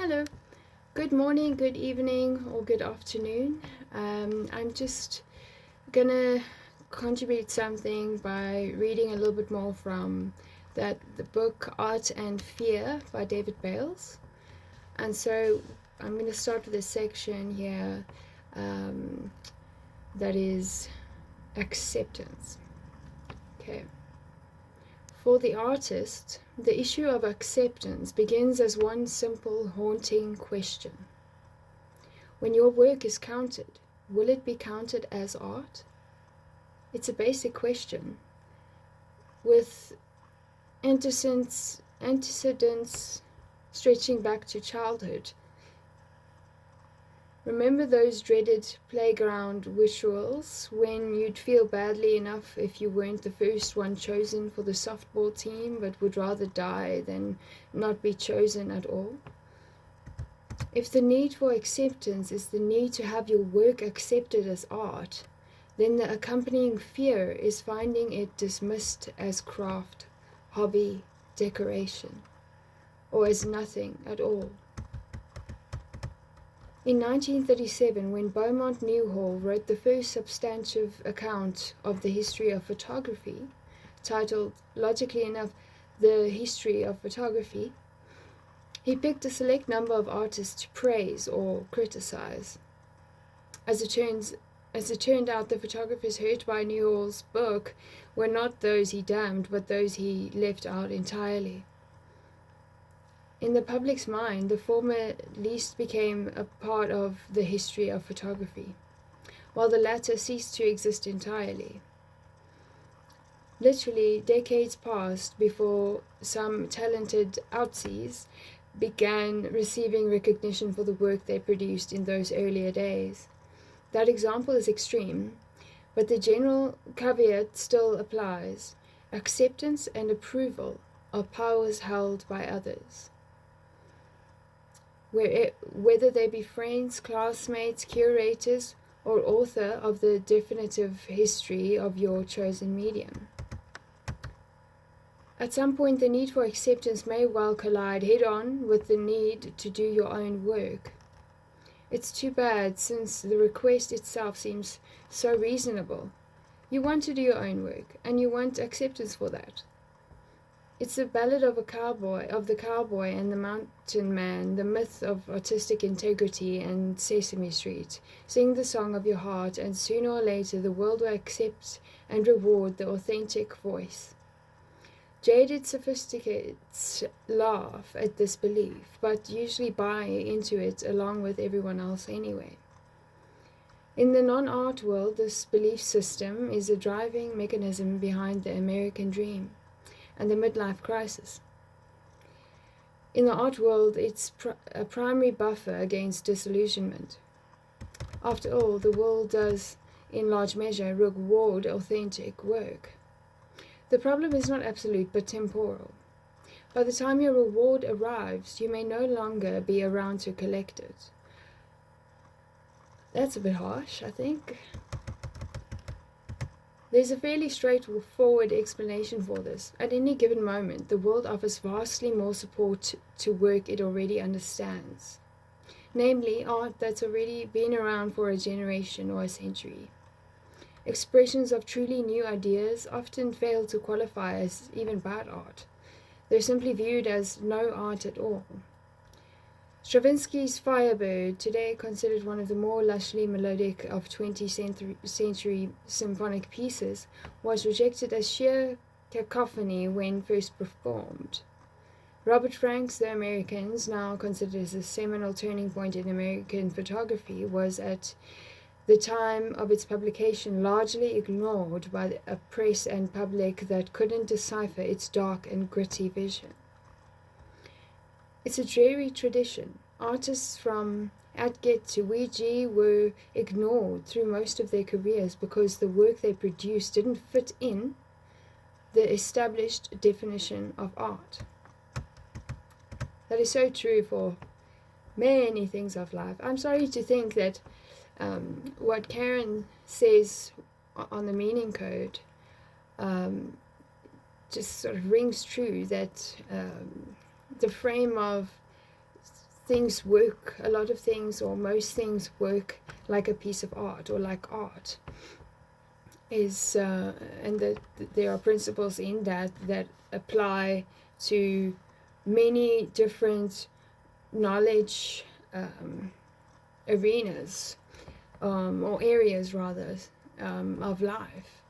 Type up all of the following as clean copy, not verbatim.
Hello, good morning, good evening, or good afternoon. I'm just gonna contribute something by reading a little bit more from the book Art and Fear by David Bayles. And so I'm gonna start with a section here that is acceptance. Okay. For the artist, the issue of acceptance begins as one simple, haunting question. When your work is counted, will it be counted as art? It's a basic question, with antecedents stretching back to childhood. Remember those dreaded playground rituals when you'd feel badly enough if you weren't the first one chosen for the softball team but would rather die than not be chosen at all? If the need for acceptance is the need to have your work accepted as art, then the accompanying fear is finding it dismissed as craft, hobby, decoration, or as nothing at all. In 1937, when Beaumont Newhall wrote the first substantive account of the history of photography, titled, logically enough, The History of Photography, he picked a select number of artists to praise or criticize. As it turned out, the photographers hurt by Newhall's book were not those he damned, but those he left out entirely. In the public's mind, the former least became a part of the history of photography, while the latter ceased to exist entirely. Literally, decades passed before some talented outsies began receiving recognition for the work they produced in those earlier days. That example is extreme, but the general caveat still applies. Acceptance and approval are powers held by others. Whether they be friends, classmates, curators, or author of the definitive history of your chosen medium. At some point, the need for acceptance may well collide head-on with the need to do your own work. It's too bad, since the request itself seems so reasonable. You want to do your own work, and you want acceptance for that. It's the ballad of the cowboy and the mountain man, the myth of artistic integrity and Sesame Street. Sing the song of your heart, and sooner or later the world will accept and reward the authentic voice. Jaded sophisticates laugh at this belief, but usually buy into it along with everyone else anyway. In the non-art world, this belief system is a driving mechanism behind the American dream and the midlife crisis. In the art world, it's a primary buffer against disillusionment. After all, the world does, in large measure, reward authentic work. The problem is not absolute, but temporal. By the time your reward arrives, you may no longer be around to collect it. That's a bit harsh, I think. There's a fairly straightforward explanation for this. At any given moment, the world offers vastly more support to work it already understands. Namely, art that's already been around for a generation or a century. Expressions of truly new ideas often fail to qualify as even bad art. They're simply viewed as no art at all. Stravinsky's Firebird, today considered one of the more lushly melodic of 20th century symphonic pieces, was rejected as sheer cacophony when first performed. Robert Frank's The Americans, now considered as a seminal turning point in American photography, was at the time of its publication largely ignored by a press and public that couldn't decipher its dark and gritty vision. It's a dreary tradition. Artists from Atget to Ouija were ignored through most of their careers because the work they produced didn't fit in the established definition of art. That is so true for many things of life. I'm sorry to think that what Karen says on the meaning code just sort of rings true, that the frame of things work, a lot of things or most things work like a piece of art or like art. And that there are principles in that apply to many different knowledge arenas, or areas rather, of life,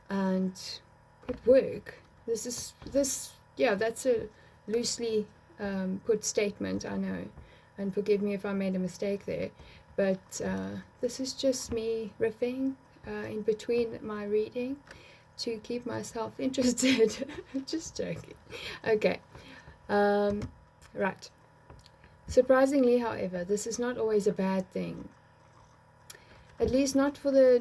and it work. That's a loosely put statement, I know, and forgive me if I made a mistake there, but this is just me riffing in between my reading to keep myself interested. Just joking. Okay. Right. Surprisingly, however, this is not always a bad thing. At least not for the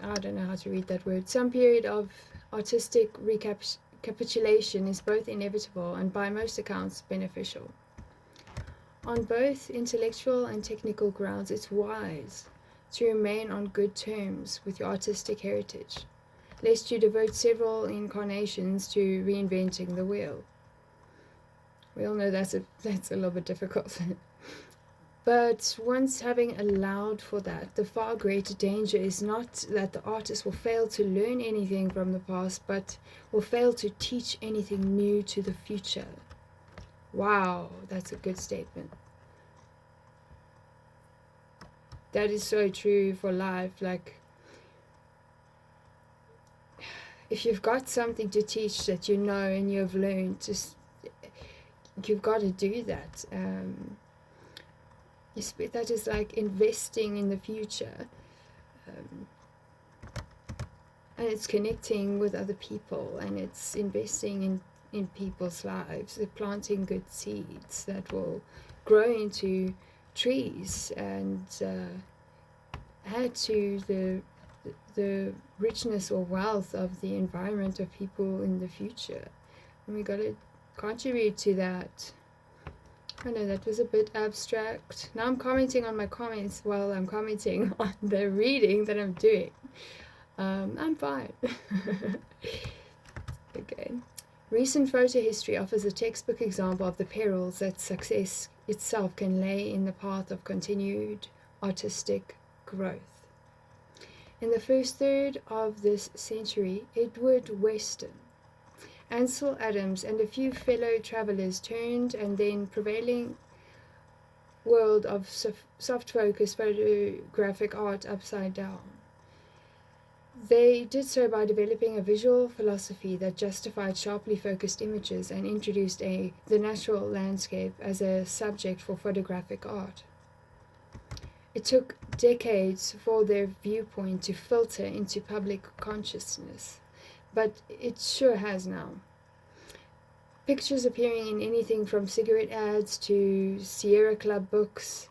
I don't know how to read that word. Some period of artistic recapitulation is both inevitable and by most accounts beneficial. On both intellectual and technical grounds, it's wise to remain on good terms with your artistic heritage, lest you devote several incarnations to reinventing the wheel. We all know that's a little bit difficult. But once having allowed for that, the far greater danger is not that the artist will fail to learn anything from the past, but will fail to teach anything new to the future. Wow, that's a good statement. That is so true for life. Like, if you've got something to teach that you know and you've learned, you've got to do that. That is like investing in the future, and it's connecting with other people, and it's investing in people's lives. They're planting good seeds that will grow into trees and add to the richness or wealth of the environment of people in the future, and we got to contribute to that. I know that was a bit abstract. Now I'm commenting on my comments while I'm commenting on the reading that I'm doing. I'm fine. Okay. Recent photo history offers a textbook example of the perils that success itself can lay in the path of continued artistic growth. In the first third of this century, Edward Weston, Ansel Adams, and a few fellow travelers turned and then prevailing world of soft focus photographic art upside down. They did so by developing a visual philosophy that justified sharply focused images and introduced the natural landscape as a subject for photographic art. It took decades for their viewpoint to filter into public consciousness, but it sure has now. Pictures appearing in anything from cigarette ads to Sierra Club books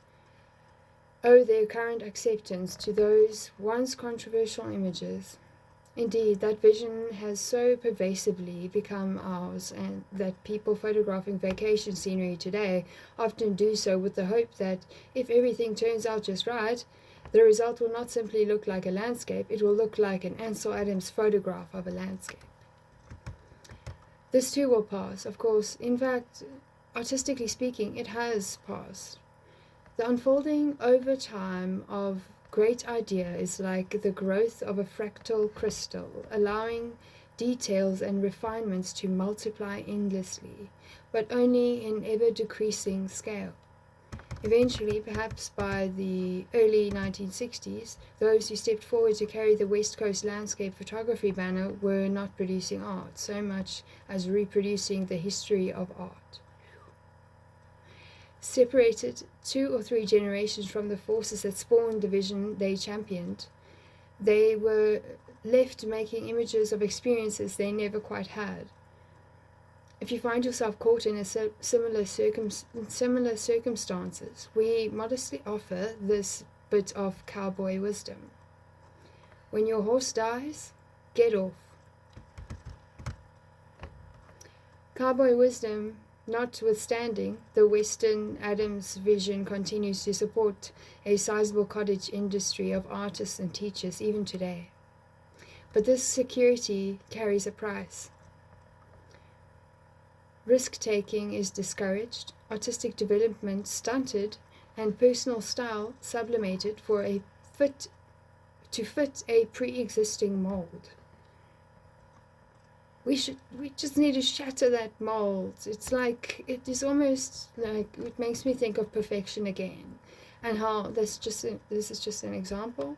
owe their current acceptance to those once controversial images. Indeed, that vision has so pervasively become ours, and that people photographing vacation scenery today often do so with the hope that if everything turns out just right, the result will not simply look like a landscape, it will look like an Ansel Adams photograph of a landscape. This too will pass, of course. In fact, artistically speaking, it has passed. The unfolding over time of great idea is like the growth of a fractal crystal, allowing details and refinements to multiply endlessly, but only in ever-decreasing scale. Eventually, perhaps by the early 1960s, those who stepped forward to carry the West Coast landscape photography banner were not producing art so much as reproducing the history of art. Separated 2 or 3 generations from the forces that spawned the vision they championed, they were left making images of experiences they never quite had. If you find yourself caught in similar circumstances, we modestly offer this bit of cowboy wisdom. When your horse dies, get off. Cowboy wisdom notwithstanding, the Weston Adams vision continues to support a sizable cottage industry of artists and teachers even today. But this security carries a price. Risk-taking is discouraged, artistic development stunted and personal style sublimated for a fit to fit a pre-existing mold. We just need to shatter that mold. It's like, it is almost like, it makes me think of perfection again, and how this is just an example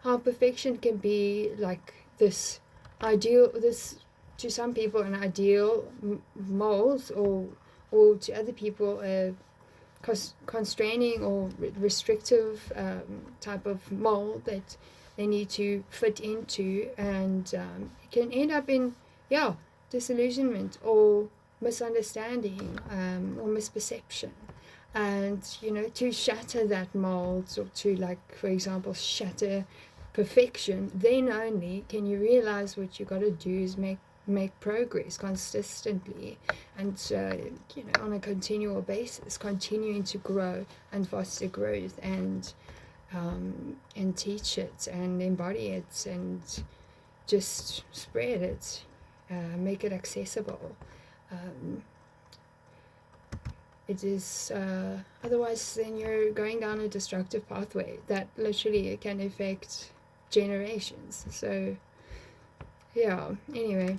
how perfection can be like this ideal, this to some people an ideal mold, or to other people a constraining or restrictive type of mold that they need to fit into, and it can end up in disillusionment or misunderstanding or misperception. And to shatter that mold, or to, like, for example, shatter perfection, then only can you realize what you got to do is make progress consistently, and on a continual basis, continuing to grow and foster growth, and teach it and embody it, and just spread it, make it accessible. It is otherwise then you're going down a destructive pathway that literally can affect generations. So anyway,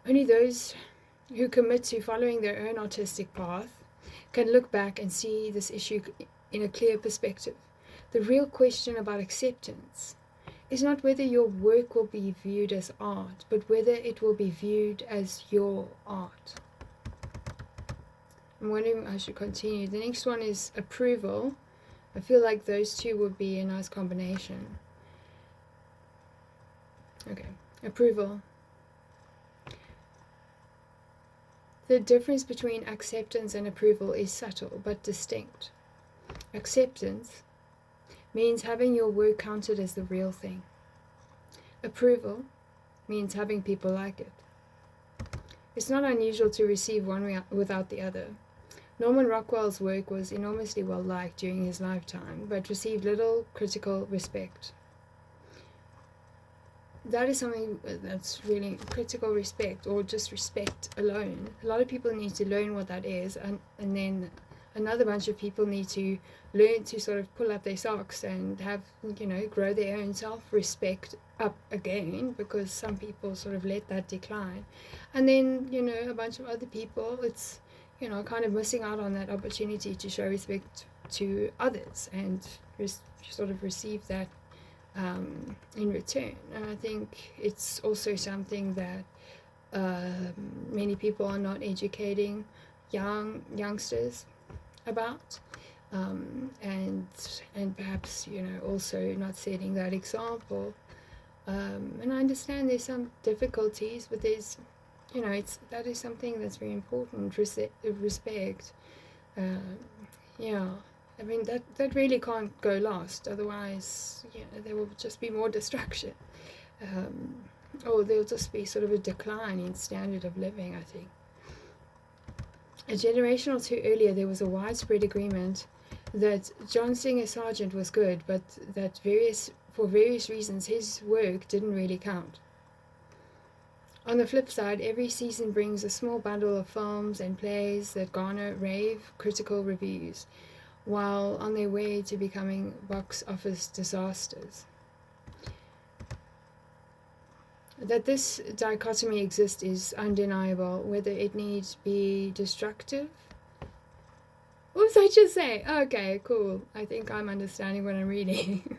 only those who commit to following their own artistic path can look back and see this issue in a clear perspective. The real question about acceptance is not whether your work will be viewed as art, but whether it will be viewed as your art. I'm wondering I should continue. The next one is approval. I feel like those two would be a nice combination. Okay, approval. The difference between acceptance and approval is subtle but distinct. Acceptance means having your work counted as the real thing. Approval means having people like it. It's not unusual to receive one without the other. Norman Rockwell's work was enormously well liked during his lifetime, but received little critical respect. That is something that's really critical respect, or just respect alone. A lot of people need to learn what that is, and then another bunch of people need to learn to sort of pull up their socks and have, grow their own self-respect up again, because some people sort of let that decline. And then, a bunch of other people, it's, kind of missing out on that opportunity to show respect to others and sort of receive that in return. And I think it's also something that many people are not educating youngsters about, and perhaps also not setting that example. And I understand there's some difficulties, but there's that is something that's very important. Respect. I mean, that really can't go last. Otherwise, there will just be more destruction, or there'll just be sort of a decline in standard of living, I think. A generation or two earlier, there was a widespread agreement that John Singer Sargent was good, but that for various reasons his work didn't really count. On the flip side, every season brings a small bundle of films and plays that garner rave critical reviews, while on their way to becoming box office disasters. That this dichotomy exists is undeniable, whether it needs be destructive. What was I just saying? Okay, cool. I think I'm understanding what I'm reading.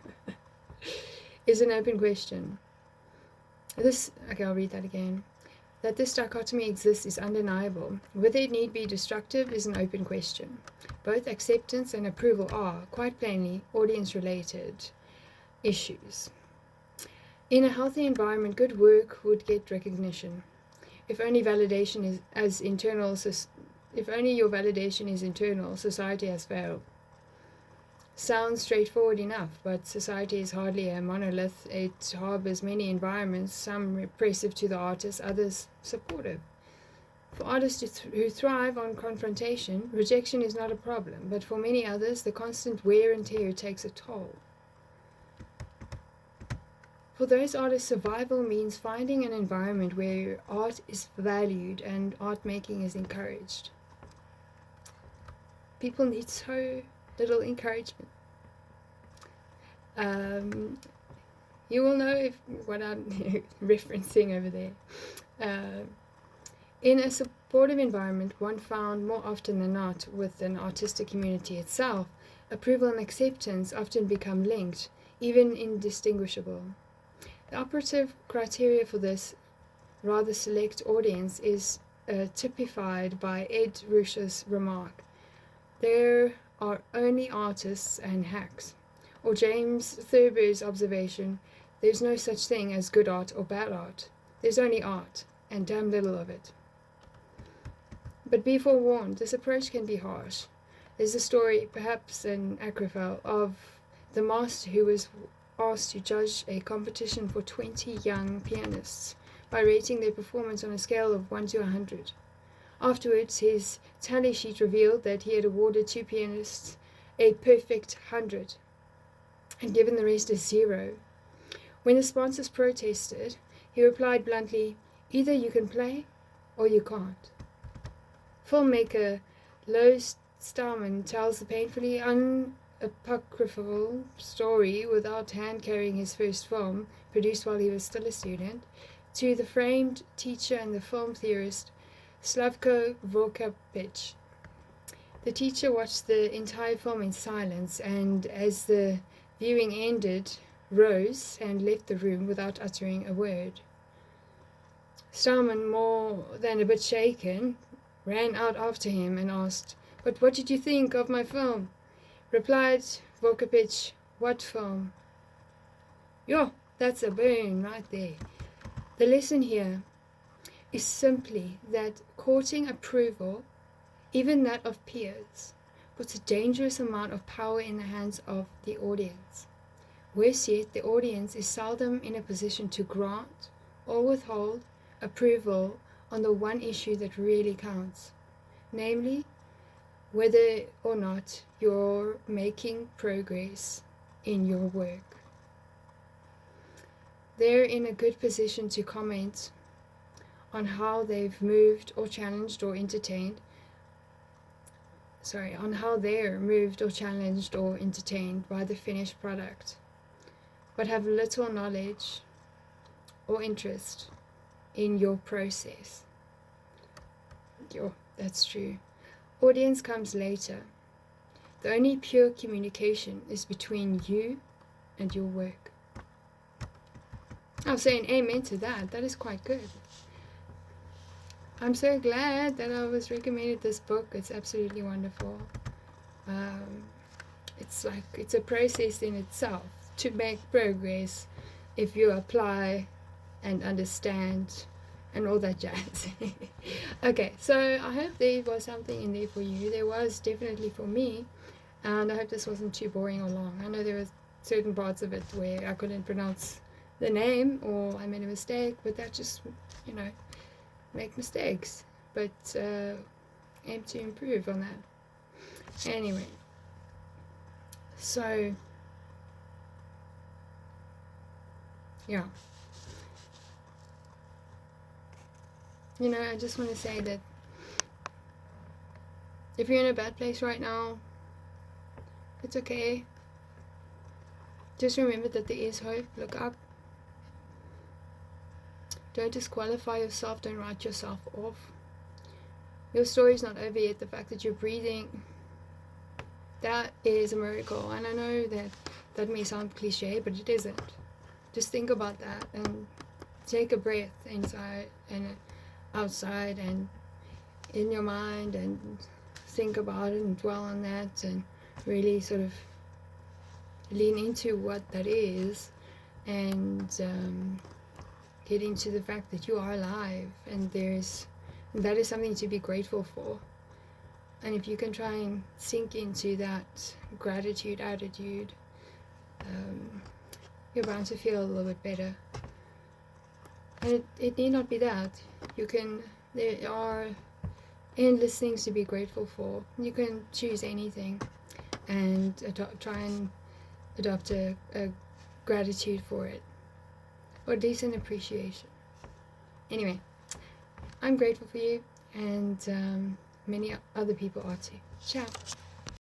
Is an open question. I'll read that again. That this dichotomy exists is undeniable. Whether it need be destructive is an open question. Both acceptance and approval are, quite plainly, audience-related issues. In a healthy environment, good work would get recognition. If only your validation is internal, society has failed. Sounds straightforward enough, but society is hardly a monolith. It harbors many environments, some repressive to the artist, others supportive. For artists who thrive on confrontation, rejection is not a problem, but for many others, the constant wear and tear takes a toll. For those artists, survival means finding an environment where art is valued and art making is encouraged. People need so little encouragement. You will know what I'm referencing over there. In a supportive environment, one found more often than not with an artistic community itself, approval and acceptance often become linked, even indistinguishable. The operative criteria for this rather select audience is typified by Ed Ruscha's remark, "There are only artists and hacks," or James Thurber's observation, "There's no such thing as good art or bad art. There's only art, and damn little of it." But be forewarned, this approach can be harsh. There's a story, perhaps an acrophile, of the master who was asked to judge a competition for 20 young pianists by rating their performance on a scale of 1 to 100. Afterwards, his tally sheet revealed that he had awarded 2 pianists a perfect 100 and given the rest a 0. When the sponsors protested, he replied bluntly, "Either you can play or you can't." Filmmaker Lois Starman tells the painfully unapocryphal story without hand-carrying his first film, produced while he was still a student, to the famed teacher and the film theorist Slavko Vorkapich. The teacher watched the entire film in silence and, as the viewing ended, rose and left the room without uttering a word. Starman, more than a bit shaken, ran out after him and asked, "But what did you think of my film?" Replied Vorkapich, "What film?" "Yo, that's a burn right there." The lesson here is simply that courting approval, even that of peers, puts a dangerous amount of power in the hands of the audience. Worse yet, the audience is seldom in a position to grant or withhold approval on the one issue that really counts, namely, whether or not you're making progress in your work. They're in a good position to comment on how they've moved or challenged or entertained, on how they're moved or challenged or entertained by the finished product, but have little knowledge or interest in your process. That's true. Audience comes later. The only pure communication is between you and your work. I'll say an amen to that. That is quite good. I'm so glad that I was recommended this book. It's absolutely wonderful. It's a process in itself to make progress if you apply and understand and all that jazz. Okay, so I hope there was something in there for you. There was definitely for me, and I hope this wasn't too boring or long. I know there were certain parts of it where I couldn't pronounce the name or I made a mistake, but that just, make mistakes, but aim to improve on that. Anyway, so yeah, I just want to say that if you're in a bad place right now, it's okay. Just remember that there is hope. Look up. Don't disqualify yourself. Don't write yourself off. Your story's not over yet. The fact that you're breathing, that is a miracle. And I know that may sound cliche, but it isn't. Just think about that and take a breath inside and outside and in your mind, and think about it and dwell on that and really sort of lean into what that is, and get into the fact that you are alive, and that is something to be grateful for. And if you can try and sink into that gratitude attitude, you're bound to feel a little bit better. And it need not be that. There are endless things to be grateful for. You can choose anything and try and adopt a gratitude for it, or at least an appreciation. Anyway, I'm grateful for you, and many other people are too. Ciao.